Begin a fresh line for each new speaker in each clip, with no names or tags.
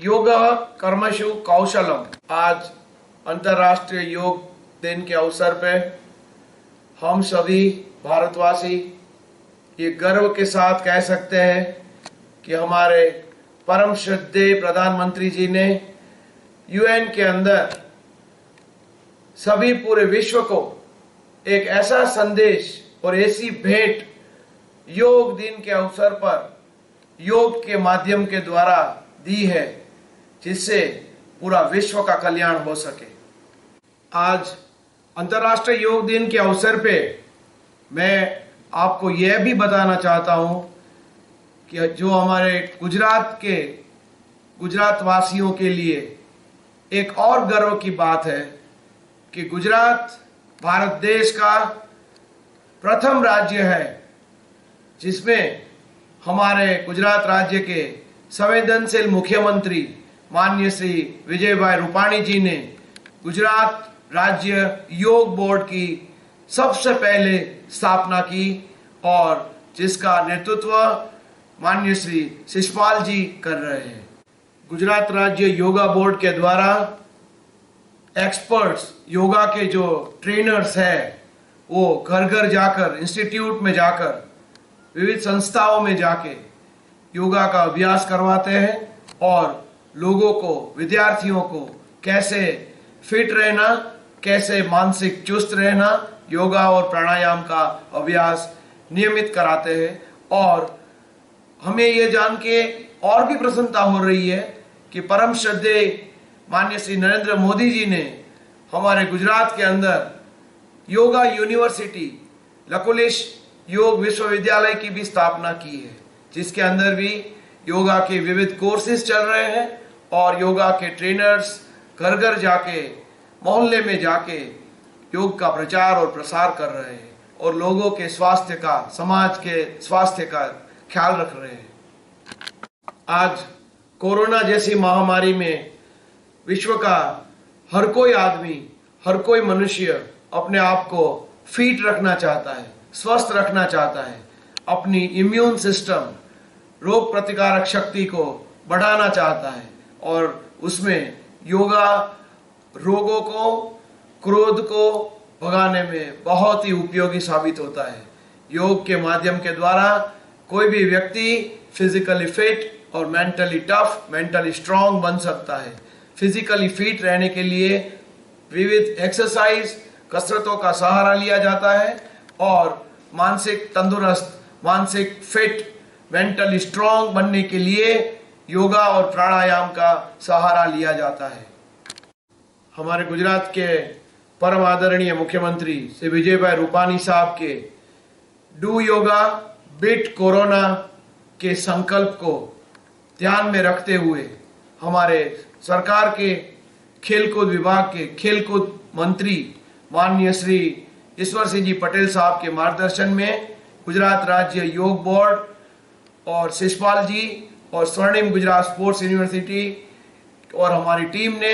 योग कर्मशु कौशलम। आज अंतर्राष्ट्रीय योग दिन के अवसर पे हम सभी भारतवासी ये गर्व के साथ कह सकते हैं कि हमारे परम श्रद्धेय प्रधानमंत्री जी ने यूएन के अंदर सभी पूरे विश्व को एक ऐसा संदेश और ऐसी भेंट योग दिन के अवसर पर योग के माध्यम के द्वारा दी है, जिससे पूरा विश्व का कल्याण हो सके। आज अंतर्राष्ट्रीय योग दिन के अवसर पे मैं आपको यह भी बताना चाहता हूं कि जो हमारे गुजरात वासियों के लिए एक और गर्व की बात है कि गुजरात भारत देश का प्रथम राज्य है जिसमें हमारे गुजरात राज्य के संवेदनशील मुख्यमंत्री माननीय श्री विजयभाई रूपाणी जी ने गुजरात राज्य योग बोर्ड की सबसे पहले स्थापना की और जिसका नेतृत्व माननीय श्री शिषपाल जी कर रहे हैं। गुजरात राज्य योगा बोर्ड के द्वारा एक्सपर्ट्स, योगा के जो ट्रेनर्स हैं, वो घर घर जाकर, इंस्टीट्यूट में जाकर, विविध संस्थाओं में जाके योगा का अभ्यास करवाते हैं और लोगों को, विद्यार्थियों को कैसे फिट रहना, कैसे मानसिक चुस्त रहना, योगा और प्राणायाम का अभ्यास नियमित कराते हैं। और हमें ये जान के और भी प्रसन्नता हो रही है कि परम श्रद्धेय माननीय श्री नरेंद्र मोदी जी ने हमारे गुजरात के अंदर योगा यूनिवर्सिटी, लकुलिश योग विश्वविद्यालय की भी स्थापना की है, जिसके अंदर भी योगा के विविध कोर्सेज चल रहे हैं और योगा के ट्रेनर्स घर घर जाके, मोहल्ले में जाके योग का प्रचार और प्रसार कर रहे हैं और लोगों के स्वास्थ्य का, समाज के स्वास्थ्य का ख्याल रख रहे हैं। आज कोरोना जैसी महामारी में विश्व का हर कोई आदमी, हर कोई मनुष्य अपने आप को फिट रखना चाहता है, स्वस्थ रखना चाहता है, अपनी इम्यून सिस्टम, रोग प्रतिकारक शक्ति को बढ़ाना चाहता है और उसमें योगा रोगों को, क्रोध को भगाने में बहुत ही उपयोगी साबित होता है। योग के माध्यम के द्वारा कोई भी व्यक्ति फिजिकली फिट और मेंटली टफ, मेंटली स्ट्रांग बन सकता है। फिजिकली फिट रहने के लिए विविध एक्सरसाइज, कसरतों का सहारा लिया जाता है और मानसिक तंदुरुस्त, मानसिक फिट, मेंटली स्ट्रांग बनने के लिए योगा और प्राणायाम का सहारा लिया जाता है। हमारे गुजरात के परम आदरणीय मुख्यमंत्री श्री विजयभाई रूपाणी साहब के डू योगा बीट कोरोना के संकल्प को ध्यान में रखते हुए हमारे सरकार के खेलकूद विभाग के खेलकूद मंत्री माननीय श्री ईश्वर सिंह जी पटेल साहब के मार्गदर्शन में गुजरात राज्य योग बोर्ड और शिषपाल जी और स्वर्णिम गुजरात स्पोर्ट्स यूनिवर्सिटी और हमारी टीम ने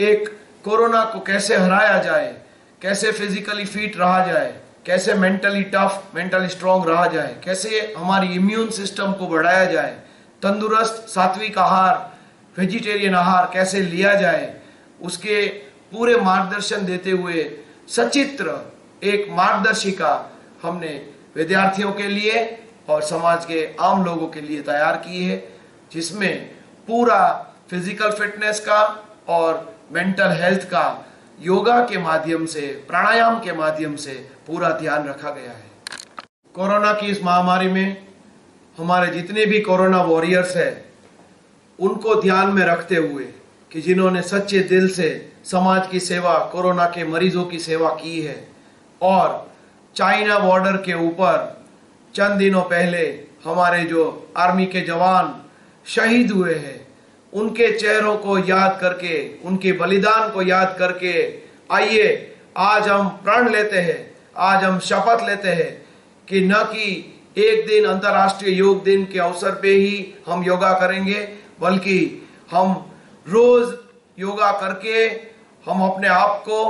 एक कोरोना को कैसे हराया जाए, कैसे फिजिकली फिट रहा जाए, कैसे मेंटली टफ, मेंटली स्ट्रांग रहा जाए, कैसे हमारी इम्यून सिस्टम को बढ़ाया जाए, तंदुरुस्त सात्विक आहार, वेजिटेरियन आहार कैसे लिया जाए, उसके पूरे मार्गदर्शन देते हुए सचित्र एक मार्गदर्शिका हमने विद्यार्थियों के लिए और समाज के आम लोगों के लिए तैयार की है, जिसमें पूरा फिजिकल फिटनेस का और मेंटल हेल्थ का योगा के माध्यम से, प्राणायाम के माध्यम से पूरा ध्यान रखा गया है। कोरोना की इस महामारी में हमारे जितने भी कोरोना वॉरियर्स हैं, उनको ध्यान में रखते हुए कि जिन्होंने सच्चे दिल से समाज की सेवा, कोरोना के मरीजों की सेवा की है और चाइना बॉर्डर के ऊपर चंद दिनों पहले हमारे जो आर्मी के जवान शहीद हुए हैं, उनके चेहरों को याद करके, उनके बलिदान को याद करके आइए आज हम प्रण लेते हैं, आज हम शपथ लेते हैं कि न कि एक दिन अंतर्राष्ट्रीय योग दिन के अवसर पे ही हम योगा करेंगे, बल्कि हम रोज योगा करके हम अपने आप को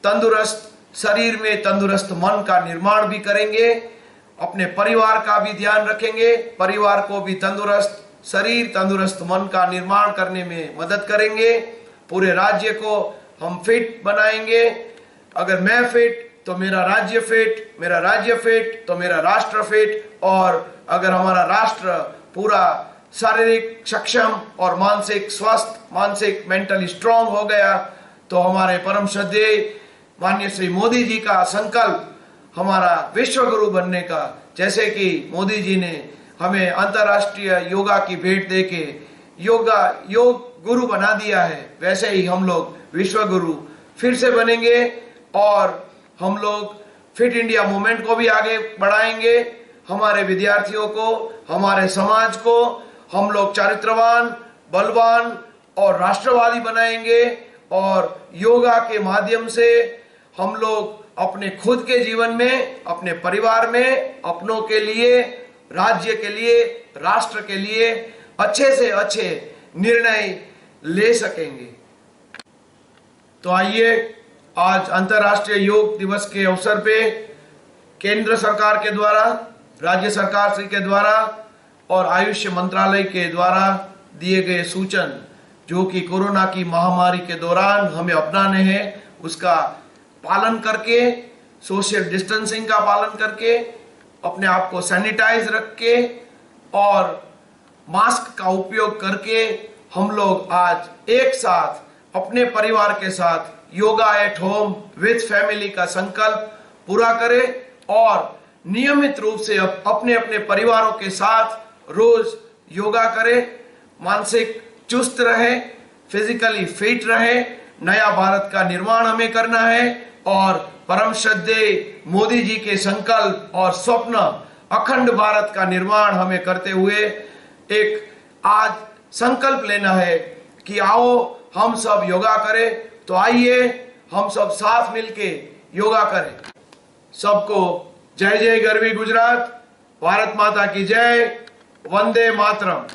तंदुरुस्त, शरीर में तंदुरुस्त मन का निर्माण भी करेंगे, अपने परिवार का भी ध्यान रखेंगे, परिवार को भी तंदुरुस्त शरीर तंदुरुस्त मन का निर्माण करने में मदद करेंगे। पूरे राज्य को हम फिट बनाएंगे। अगर मैं फिट तो मेरा राज्य फिट, मेरा राज्य फिट तो मेरा राष्ट्र फिट, और अगर हमारा राष्ट्र पूरा शारीरिक सक्षम और मानसिक स्वस्थ, मानसिक मेंटली स्ट्रांग हो गया तो हमारे परम श्रद्धेय माननीय श्री मोदी जी का संकल्प हमारा विश्व गुरु बनने का, जैसे कि मोदी जी ने हमें अंतर्राष्ट्रीय योगा की भेंट देके योग गुरु बना दिया है, वैसे ही हम लोग विश्व गुरु फिर से बनेंगे और हम लोग फिट इंडिया मूवमेंट को भी आगे बढ़ाएंगे। हमारे विद्यार्थियों को, हमारे समाज को हम लोग चारित्रवान, बलवान और राष्ट्रवादी बनाएंगे और योगा के माध्यम से हम लोग अपने खुद के जीवन में, अपने परिवार में, अपनों के लिए, राज्य के लिए, राष्ट्र के लिए अच्छे से अच्छे निर्णय ले सकेंगे। तो आइए आज अंतर्राष्ट्रीय योग दिवस के अवसर पे केंद्र सरकार के द्वारा, राज्य सरकार श्री के द्वारा और आयुष मंत्रालय के द्वारा दिए गए सूचन जो कि कोरोना की महामारी के दौरान हमें अपनाने हैं, उसका पालन करके, सोशल डिस्टेंसिंग का पालन करके, अपने आप को सैनिटाइज रख के और मास्क का उपयोग करके हम लोग आज एक साथ अपने परिवार के साथ yoga at home with family का संकल्प पूरा करें और नियमित रूप से अपने अपने परिवारों के साथ रोज योगा करें। मानसिक चुस्त रहे, फिजिकली फिट रहे। नया भारत का निर्माण हमें करना है और परम श्रद्धेय मोदी जी के संकल्प और स्वप्न अखंड भारत का निर्माण हमें करते हुए एक आज संकल्प लेना है कि आओ हम सब योगा करें। तो आइए हम सब साथ मिलके योगा करें। सबको जय जय गरवी गुजरात, भारत माता की जय, वंदे मातरम।